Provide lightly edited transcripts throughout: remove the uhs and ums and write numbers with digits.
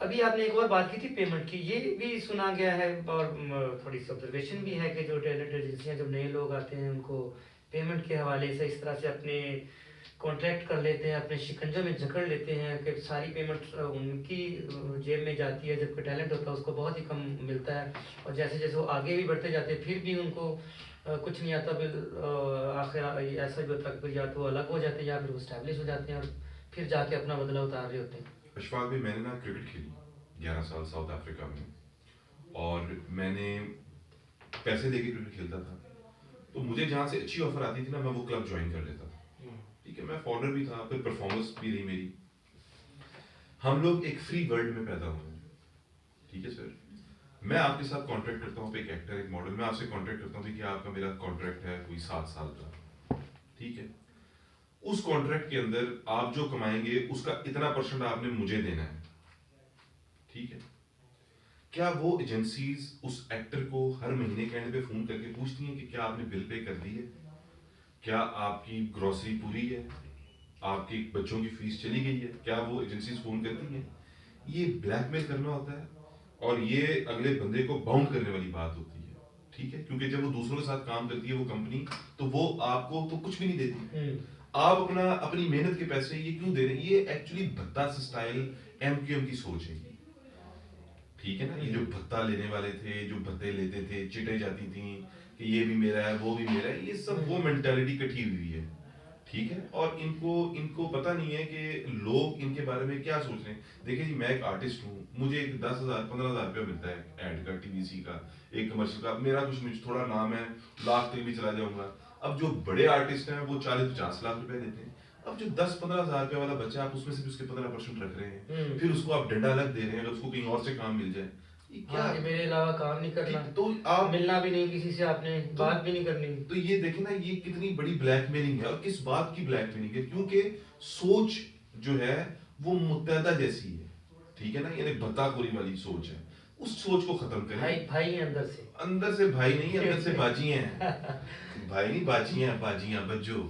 अभी आपने एक और बात की थी पेमेंट की, ये भी सुना गया है और थोड़ी सी ऑब्जर्वेशन भी है कि जो टैलेंट एजेंसियाँ जब नए लोग आते हैं उनको पेमेंट के हवाले से इस तरह से अपने कॉन्ट्रैक्ट कर लेते हैं, अपने शिकंजे में जकड़ लेते हैं कि सारी पेमेंट उनकी जेब में जाती है, जबकि टैलेंट होता है उसको बहुत ही कम मिलता है। और जैसे जैसे वो आगे भी बढ़ते जाते हैं फिर भी उनको कुछ नहीं आता, फिर आखिर ऐसा भी होता है कि फिर या तो वो अलग हो जाते हैं या फिर वो स्टैब्लिश हो जाते हैं और फिर जाके अपना बदला उतार रहे होते हैं। अशफाक भाई, मैंने ना क्रिकेट खेली 11 साल साउथ अफ्रीका में, और मैंने पैसे देके क्रिकेट खेलता था। तो मुझे जहाँ से अच्छी ऑफर आती थी ना, मैं वो क्लब ज्वाइन कर लेता था। ठीक है, मैं फॉरनर भी था, फिर परफॉर्मेंस भी रही मेरी। हम लोग एक फ्री वर्ल्ड में पैदा हुए हैं। ठीक है सर, मैं आपके साथ कॉन्ट्रैक्ट करता हूँ, एक एक्टर, एक मॉडल, मैं आपसे कॉन्ट्रैक्ट करता हूँ कि आपका मेरा कॉन्ट्रैक्ट है कोई 7 साल का। ठीक है, उस कॉन्ट्रैक्ट के अंदर आप जो कमाएंगे उसका इतना परसेंट आपने मुझे देना है। ठीक है, क्या वो एजेंसीज उस एक्टर को हर महीने के एंड पे फोन करके पूछती हैं कि क्या आपने बिल पे कर दी है, क्या आपकी ग्रोसरी पूरी है, आपके बच्चों की फीस चली गई है? क्या वो एजेंसीज फोन करती हैं? ये ब्लैकमेल करना होता है, और ये अगले बंदे को बाउंड करने वाली बात होती है। ठीक है, क्योंकि जब वो दूसरों के साथ काम करती है वो कंपनी, तो वो आपको तो कुछ भी नहीं देती। आप अपनी मेहनत के पैसे ये क्यों दे रहे हैं? ये एक्चुअली भत्ता स्टाइल एमक्यूएम की सोच है। ठीक है ना, ये जो भत्ता लेने वाले थे, जो भत्ते लेते थे, चिटे जाती थी कि ये भी मेरा है वो भी मेरा है, ये सब वो मेंटालिटी कटी हुई है। ठीक है, और इनको इनको पता नहीं है कि लोग इनके बारे में क्या सोच रहे हैं। देखिए जी, मैं एक आर्टिस्ट हूँ, मुझे एक 10,000 15,000 रुपया मिलता है एड का, टीवीसी का, एक कमर्शियल का, मेरा कुछ नहीं, थोड़ा नाम है, लाख तक भी चला जाऊंगा। अब जो बड़े आर्टिस्ट हैं वो 40-50 लाख रुपए देते हैं। अब जो 10-15 हजार रुपए वाला बच्चा, आप उसमें से भी उसके 15% रख रहे हैं, फिर उसको आप डंडा अलग दे रहे हैं अगर उसको कहीं और से काम मिल जाए। ये क्या? हाँ, कि मेरे अलावा काम नहीं करना, ठीक, तो आप मिलना भी नहीं किसी से, आपने तो बात भी नहीं करनी। तो ये देखे ना, ये कितनी बड़ी ब्लैकमेलिंग है, और किस बात की ब्लैकमेलिंग है? क्योंकि सोच जो है वो मुत्तहदा जैसी है। ठीक है ना, यानी भत्ताखोरी वाली सोच है। उस सोच को खत्म भाई करें। भाई हैं अंदर से। अंदर से भाई नहीं, अंदर से बाजियां हैं। भाई नहीं, बाजियां, बाजियां बज्जो।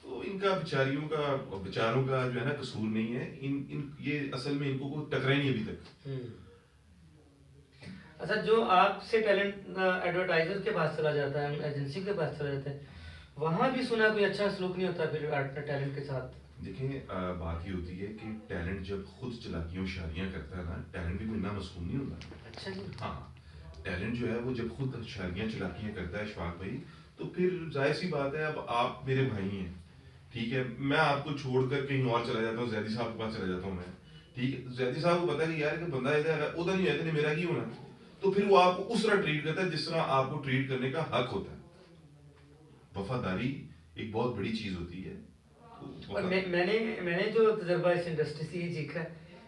तो इनका बेचारों का जो है ना कसूर नहीं है, इन इन ये असल में इनको कोई टकरा ही नहीं अभी तक। अच्छा, जो आपसे टैलेंट एडवर्टाइजर के पास चला जाता है, एजेंसी के पास चला जाता है, वहाँ भी सुना कोई अच्छा सलूक नहीं होता फिर आर्ट टैलेंट के साथ। देखिए, बात ये होती है कि टैलेंट जब खुद चलाकियों शायरियाँ करता है ना, टैलेंट भी कोई ना मासूम नहीं होता। अच्छा जी। हाँ, टैलेंट जो है वो जब खुद शायरियाँ चलाकियाँ करता है अशफाक भाई, तो फिर जाहिर सी बात है, अब आप मेरे भाई हैं। ठीक है, मैं आपको छोड़कर कहीं और चला जाता हूँ, जैदी साहब के पास चला जाता हूँ मैं। ठीक है, जैदी साहब को पता है कि यार कि बंदा इधर उधर नहीं है, मेरा की होना। तो फिर वो आपको उस तरह ट्रीट करता है जिस तरह आपको ट्रीट करने का हक होता है। वफादारी एक बहुत बड़ी चीज होती है। तो और मैंने मैंने जो तजर्बा इस इंडस्ट्री से ये सीखा है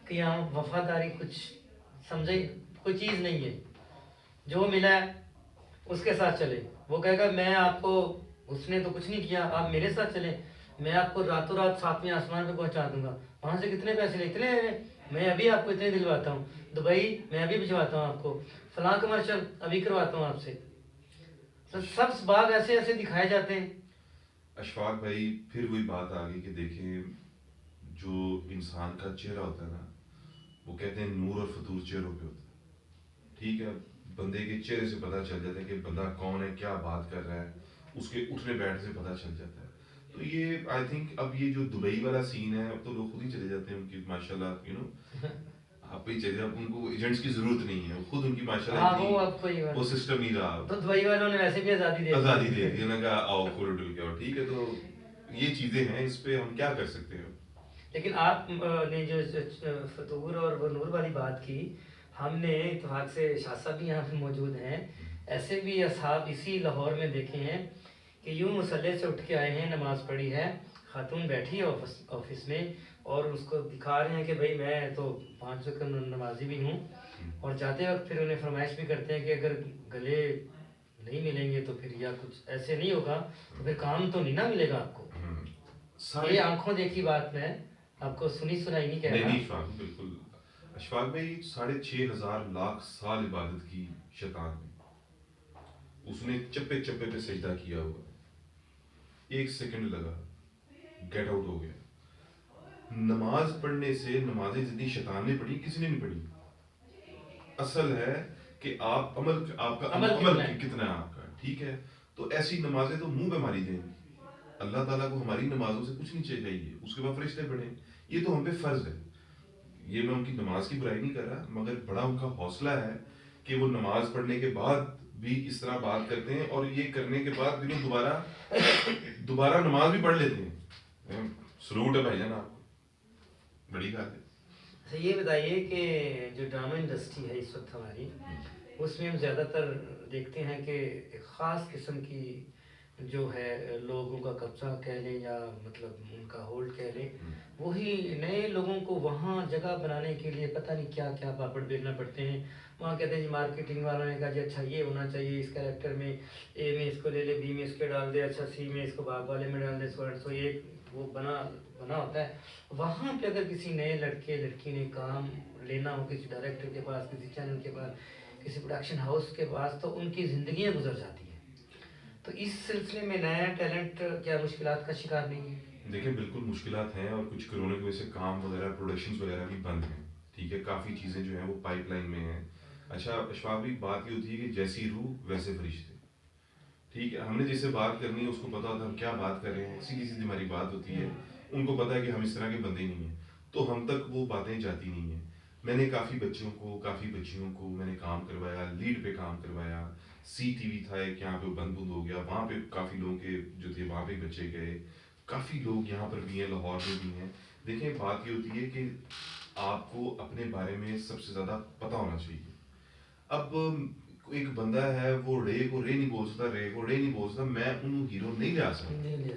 कि यहाँ वफादारी कुछ समझे कोई चीज़ नहीं है। जो मिला है उसके साथ चले। वो कहेगा मैं आपको, उसने तो कुछ नहीं किया, आप मेरे साथ चले, मैं आपको रातों रात सातवें आसमान पे पहुंचा दूंगा। वहां से कितने पैसे ले, इतने ले रहे, मैं अभी आपको इतने दिलवाता हूँ, दुबई मैं अभी भिजवाता हूँ आपको, फलां कमर्शियल अभी करवाता हूँ आपसे। तो सब बाग ऐसे ऐसे दिखाए जाते हैं। अशफाक भाई, फिर वही बात आ गई कि देखें, जो इंसान का चेहरा होता है ना, वो कहते हैं नूर और फतूर चेहरों पे होता है। ठीक है, बंदे के चेहरे से पता चल जाता है कि बंदा कौन है, क्या बात कर रहा है, उसके उठने बैठने से पता चल जाता है। तो ये आई थिंक अब ये जो दुबई वाला सीन है, अब तो लोग खुद ही चले जाते हैं उनकी माशाल्लाह, आप ही चले जाओ, उनको एजेंट्स की जरूरत नहीं है, वो खुद उनकी माशाल्लाह हाँ, इतनी, वो अब कोई वो सिस्टम नहीं रहा। तो दुबई वालों ने वैसे भी आज़ादी दे दी आज़ादी दे है। दी, उन्होंने कहा आओ खोलो डुल के आओ। ठीक है, तो ये चीज़ें हैं, इस पे हम क्या कर सकते हैं? लेकिन आप ने जो फतूर और वो नूर वाली बात की, हमने इत्तेफाक से शाह साहब भी यहाँ पे मौजूद हैं, ऐसे भी असहाब इसी लाहौर में देखे हैं कि यूं मुसल्ले से उठ के आए हैं, नमाज पढ़ी है, खातून बैठी है ऑफिस में और उसको दिखा रहे हैं कि भाई मैं तो 5 वक्त नमाजी भी हूँ, और जाते वक्त फिर उन्हें फरमाइश भी करते हैं कि अगर गले नहीं मिलेंगे तो फिर या कुछ ऐसे नहीं होगा तो फिर काम तो नहीं ना मिलेगा आपको। ये आंखों देखी बात में आपको सुनी सुनाई नहीं कह नहीं रहा। नहीं अशफाक, बिल्कुल। अशफाक भाई, 6,500 लाख साल इबादत की शैतान ने, उसने चप्पे चप्पे पे सजदा किया हुआ, 1 सेकंड लगा, गेट आउट हो गया। नमाज पढ़ने से, नमाजें जितनी शैतान ने पढ़ी, किसी ने नहीं पढ़ी। असल है कि आप आपका अमल अमल कितना है। कितना है आपका, ठीक है। तो ऐसी नमाजें तो मुंह पे मारी जाएंगी। अल्लाह ताला को हमारी नमाजों से कुछ नहीं चाहिए, उसके बाद फरिश्ते पढ़े, ये तो हम पे फर्ज है। ये मैं उनकी नमाज की बुराई नहीं कर रहा, मगर बड़ा उनका हौसला है कि वो नमाज पढ़ने के बाद भी इस तरह बात करते हैं, और ये करने के बाद भी वो दोबारा दोबारा नमाज भी पढ़ लेते हैं। सलूट है भाईजान आपको, बड़ी बात है। अच्छा ये बताइए कि जो ड्रामा इंडस्ट्री है इस वक्त हमारी, उसमें हम ज़्यादातर देखते हैं कि एक ख़ास किस्म की जो है लोगों का कब्जा कह लें या मतलब उनका होल्ड कह लें, वही नए लोगों को वहाँ जगह बनाने के लिए पता नहीं क्या क्या पापड़ बेलना पड़ते हैं। वहाँ कहते हैं जी मार्केटिंग वालों ने कहा जी अच्छा ये होना चाहिए इस कैरेक्टर में, ए में इसको ले ले, बी में इसके डाल दे, अच्छा सी में इसको बाग वाले में डाल दे, सो ये वो बना बना होता है। वहाँ पे अगर किसी नए लड़के लड़की ने काम लेना हो किसी डायरेक्टर के पास, किसी चैनल के पास, किसी प्रोडक्शन हाउस के पास, तो उनकी ज़िंदगियाँ गुजर जाती हैं। तो इस सिलसिले में नया टैलेंट क्या मुश्किलात का शिकार नहीं है? देखिए बिल्कुल मुश्किलात हैं, और कुछ कोरोना की वजह से काम वगैरह प्रोडक्शंस वगैरह भी बंद हैं, ठीक है। काफ़ी चीज़ें जो हैं वो पाइपलाइन में हैं। अच्छा अशफाक भाई, बात ये होती है कि जैसी रूह वैसे फरिश्ते, ठीक है। हमने जिससे बात करनी है उसको पता होता है हम क्या बात कर रहे हैं, सीधी सीधी हमारी बात होती है। उनको पता है कि हम इस तरह के बंदे ही नहीं हैं, तो हम तक वो बातें जाती नहीं हैं। मैंने काफ़ी बच्चों को, काफ़ी बच्चियों को मैंने काम करवाया, लीड पे काम करवाया। सी टीवी था एक, यहाँ पे बंद बंद हो गया, वहाँ पे काफ़ी लोगों के जो थे वहाँ पे बच्चे गए। काफ़ी लोग यहाँ पर भी हैं, लाहौर में भी हैं। देखिए बात ये होती है कि आपको अपने बारे में सबसे ज़्यादा पता होना चाहिए। अब एक बंदा है वो रे को रे नहीं बोल सकता, रे को रे नहीं बोल सकता, मैं उन्हें हीरो नहीं ले आ सकता, नहीं ले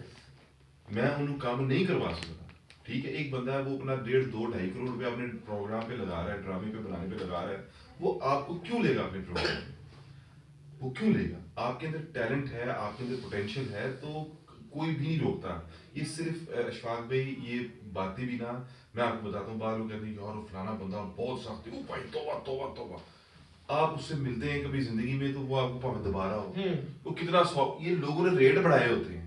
मैं उन्हें काम नहीं करवा सकता, ठीक है। एक बंदा है वो अपना 1.5-2-2.5 करोड़ रुपया अपने प्रोग्राम पे लगा रहा है, ड्रामे पे बनाने पे लगा रहा है, वो आपको क्यों लेगा अपने प्रोग्राम में? वो क्यों लेगा? आपके अंदर टैलेंट है, आपके अंदर पोटेंशियल है, तो कोई भी नहीं रोकता। ये सिर्फ अशफाक भाई ये बातें भी ना, मैं आपको बताता हूँ, बाद लोग कहते हैं यार वो फलाना बंदा बहुत सख्त है, ओ भाई तौबा तौबा तौबा। आप उससे मिलते हैं कभी जिंदगी में तो वो आपको भाਵੇਂ दोबारा हो, वो कितना ये लोगों ने रेट बढ़ाए होते हैं।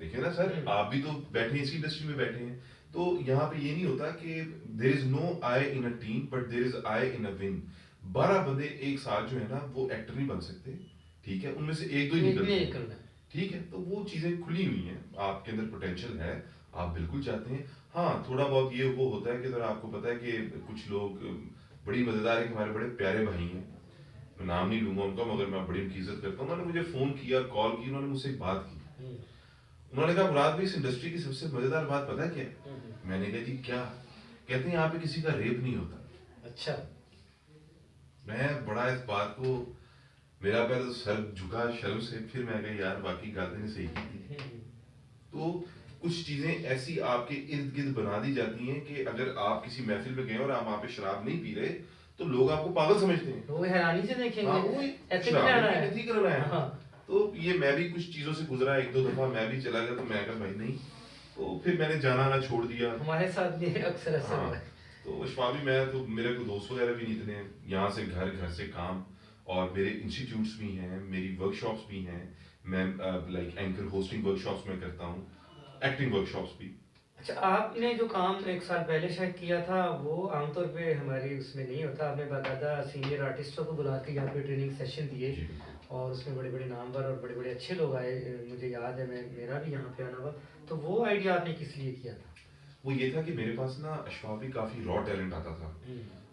देखिए ना सर, आप भी तो बैठे हैं इसी इंडस्ट्री में बैठे हैं, तो यहाँ पे ये नहीं होता कि there is no I in a team but there is I in a win. 12 बंदे एक साथ जो है ना वो एक्टर नहीं बन सकते, ठीक है, उनमें से एक दो ही निकलते हैं, निकलना है। ठीक है। तो वो चीजें खुली हुई हैं, आपके अंदर पोटेंशियल है, आप बिल्कुल चाहते हैं। हाँ थोड़ा बहुत ये वो होता है कि अगर आपको पता है कि कुछ लोग बड़ी मजेदार है कि हमारे बड़े प्यारे भाई हैं, मैं नाम नहीं लूंगा उनका, मगर मैं बड़ी उनकी इज्जत करता हूँ। उन्होंने मुझे फोन किया, कॉल की, उन्होंने मुझसे एक बात की। उन्होंने कहा मुराद भाई इस इंडस्ट्री की सबसे मजेदार बात पता है क्या है? मैंने कहा जी क्या? कहते हैं यहाँ पे किसी का रेप नहीं होता। अच्छा। मैं बड़ा इस बात को, मेरा पहले तो सर झुका शर्म से, फिर मैं कहा यार बाकी गाते ने सही की थी। तो कुछ चीजें ऐसी आपके इर्द गिर्द बना दी जाती हैं कि अगर आप किसी महफिल में गए और आप वहां पे शराब नहीं पी रहे तो लोग आपको पागल समझते हैं, वो हैरानी से देखेंगे, हाँ वो ऐसे शराब भी रहना नहीं है। थी करना है। हाँ। तो ये मैं भी कुछ चीजों से गुजरा, एक दो दफा मैं भी चला गया, तो मैं कहा भाई नहीं, तो फिर मैंने जाना ना छोड़ दिया। हमारे साथ भी अक्सर ऐसा हाँ हुआ है। तो अशफाक भी, मैं तो मेरे को दोस्त वगैरह भी नहीं इतने, यहाँ से घर, घर से काम, और मेरे इंस्टीट्यूट्स भी हैं, मेरी वर्कशॉप्स भी हैं, मैं लाइक एंकर होस्टिंग वर्कशॉप्स में करता हूँ, एक्टिंग वर्कशॉप्स भी। अच्छा आपने जो काम एक साल पहले शायद किया था वो आमतौर पे हमारी उसमें नहीं होता। आपने बाकायदा सीनियर आर्टिस्टों को बुला के यहाँ पे ट्रेनिंग सेशन दिए जी और उसमें बड़े बड़े नामवर और बड़े बड़े अच्छे लोग आए। मुझे याद है, मैं मेरा भी यहाँ पे आना हुआ। तो वो आइडिया आपने किस लिए किया था? वो ये था कि मेरे पास ना अशफाक भी काफी रॉ टैलेंट आता था।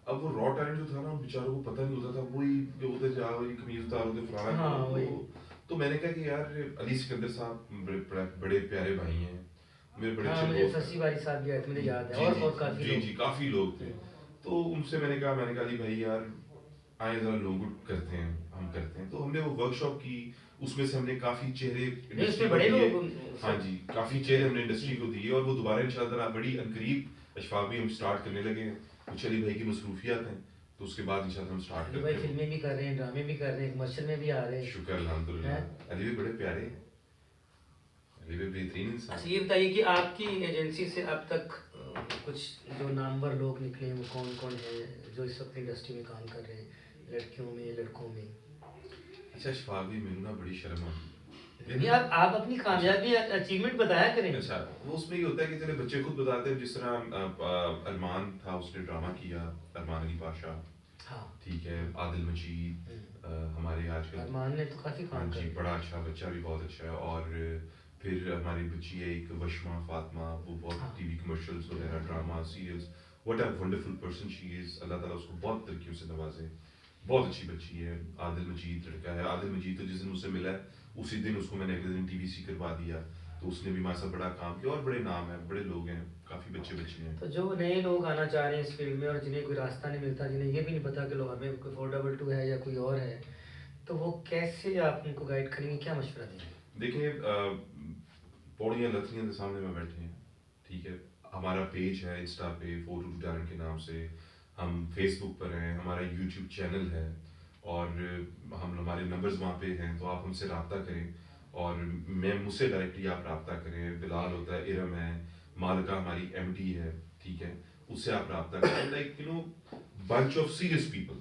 अब वो रॉ टैलेंट जो था ना उन बेचारों को पता नहीं होता था, वही जो होते जा वही कमीज उतार होते फलाना, हाँ, वही। तो मैंने कहा कि यार अली सिकंदर साहब बड़े प्यारे भाई हैं, मेरे बड़े हाँ अच्छे मुझे दोस्त हैं। शशि बारी साहब भी आए थे, मुझे याद है, जी और जी बहुत काफी जी लोग। जी काफी लोग थे। तो उनसे मैंने कहा अली भाई यार आए जरा लोग करते हैं, हम करते हैं। तो हमने वो वर्कशॉप की, उसमें से हमने काफी चेहरे नहीं इंडस्ट्री उसमें को बड़े दिए। लोग हाँ जी, काफी चेहरे हमने इंडस्ट्री को दिए, और वो दोबारा इंशाल्लाह बड़ी अनकरीब अशफाक भी हम स्टार्ट करने लगे हैं। कुछ अली भाई की मसरूफियात हैं, तो उसके बाद इंशाल्लाह हम स्टार्ट अली करते भाई हैं। फिल्में भी कर रहे हैं, ड्रामे भी कर रहे हैं, कमर्शियल में भी आ रहे हैं। शुक्र अल्हम्दुलिल्लाह, हैं? अली भी बड़े प्यारे हैं, अली भी बेहतरीन इंसान अच्छा हैं। ये बताइए कि आपकी एजेंसी से अब तक कुछ जो नामवर लोग निकले वो कौन कौन है जो इस वक्त इंडस्ट्री में काम कर रहे हैं, लड़कियों में लड़कों में? अच्छा अशफाक भी, मैंने ना बड़ी शर्म आती नहीं आप अपनी कामयाबी अचीवमेंट बताया करें। अच्छा वो उसमें ये होता है कि तेरे बच्चे खुद बताते हैं, जिस तरह अरमान था उसने ड्रामा किया, अरमान अली पाशा, हाँ। ठीक है, आदिल मजीद हमारे आजकल अरमान ने तो काफ़ी हाँ काम जी, कर बड़ा अच्छा बच्चा भी बहुत अच्छा है। और फिर हमारी बच्ची है एक वशमा फातिमा, वो बहुत हाँ। टीवी कमर्शियल्स वगैरह, drama, serials, what a wonderful person she is. अल्लाह ताला उसको बहुत तरक्कियों से नवाजे। बहुत अच्छी बच्ची है। आदिल मजीद लड़का है। आदिल मजीद तो जिस दिन मुझसे मिला है उसी दिन उसको मैंने अगले दिन टीवीसी करवा दिया, तो उसने भी हमारे साथ बड़ा काम किया। और बड़े नाम है, बड़े लोग हैं, काफ़ी बच्चे बच्चे हैं। तो जो नए लोग आना चाह रहे हैं इस फील्ड में और जिन्हें कोई रास्ता नहीं मिलता, जिन्हें ये भी नहीं पता कि लाहौर में कोई 422 है या कोई और है, तो वो कैसे आप उनको गाइड करेंगे, क्या मशवरा देंगे? देखिए, पौड़ियाँ लथड़ियाँ के सामने में बैठे हैं, ठीक है। हमारा पेज है इंस्टा पे 422 टैलेंट के नाम से, हम फेसबुक पर हैं, हमारा यूट्यूब चैनल है, और हम हमारे नंबर्स वहाँ पे हैं, तो आप हमसे रब्ता करें। और मैं मुझसे डायरेक्टली आप रब्ता करें। बिलाल होता है, इरम है, मालिका हमारी एमडी है, ठीक है, उससे आप रब्ता करें। Like bunch of serious people.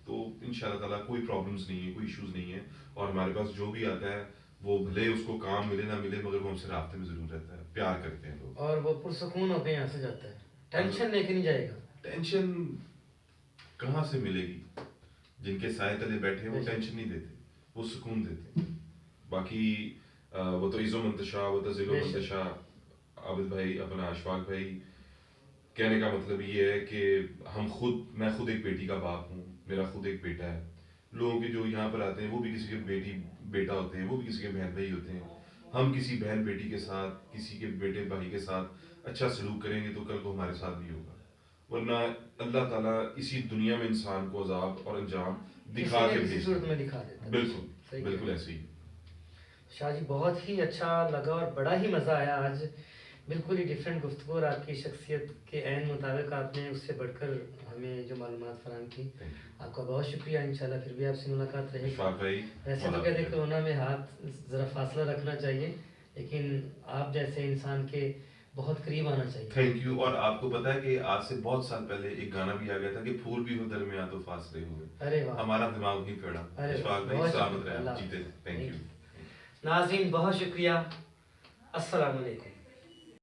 तो इंशाल्लाह ताला कोई प्रॉब्लम्स नहीं है, कोई इश्यूज नहीं है। और हमारे पास जो भी आता है वो भले उसको काम मिले ना मिले, मगर वो हमसे रास्ते में जरूर रहता है, प्यार करते हैं लोग। और वो पुरसकून होकर यहाँ से जाता है, और टेंशन लेके नहीं जाएगा। टेंशन कहाँ से मिलेगी? जिनके साए तले बैठे हैं वो बेशक। टेंशन नहीं देते, वो सुकून देते हैं। बाकी वो तो इज़्ज़ो मंतशा, वो तो ज़िलो बेशक। मंतशा। आबिद भाई, अपना अशफाक भाई, कहने का मतलब ये है कि मैं खुद एक बेटी का बाप हूँ, मेरा खुद एक बेटा है। लोगों के जो यहाँ पर आते हैं वो भी किसी के बेटा होते हैं, वो भी किसी के बहन भाई होते हैं। हम किसी बहन बेटी के साथ, किसी के बेटे भाई के साथ अच्छा सलूक करेंगे तो कल को हमारे साथ भी होगा। वरना अल्लाह ताला इसी दुनिया में इंसान को अजाब और अंजाम किसी दिखा न के किसी भेजता सूरत है। में दिखा देता है। बिल्कुल, सही बिल्कुल है। ऐसे ही। शाह जी, बहुत ही अच्छा लगा और बड़ा ही मज़ा आया आज। बिल्कुल ही डिफरेंट गुफ्तगू और आपकी शख्सियत के ऐन मुताबिक आपने उससे बढ़कर हमें जो मालूमात फराहम की, आपका बहुत शुक्रिया। इंशाल्लाह फिर भी आपसे मुलाकात रहेगी। अशफाक भाई, वैसे तो मौला कहते हाफिज़। कोरोना में हाथ ज़रा फासला रखना चाहिए, लेकिन आप जैसे इंसान के बहुत करीब आना चाहिए। Thank you. और आपको पता है कि आज से बहुत साल पहले एक गाना भी आ गया था कि फूल भी हो दरमियाँ तो फासले हुए। अरे वाह। हमारा दिमाग वहीं पड़ा। अरे वाह, अशफाक भाई, बहुत सलामत शुक्रिया। रहे अल्लाह आप, जीते। हाफ़िज़। Thank thank you. यू। नाज़रीन, बहुत शुक्रिया। अस्सलाम वालेकुम।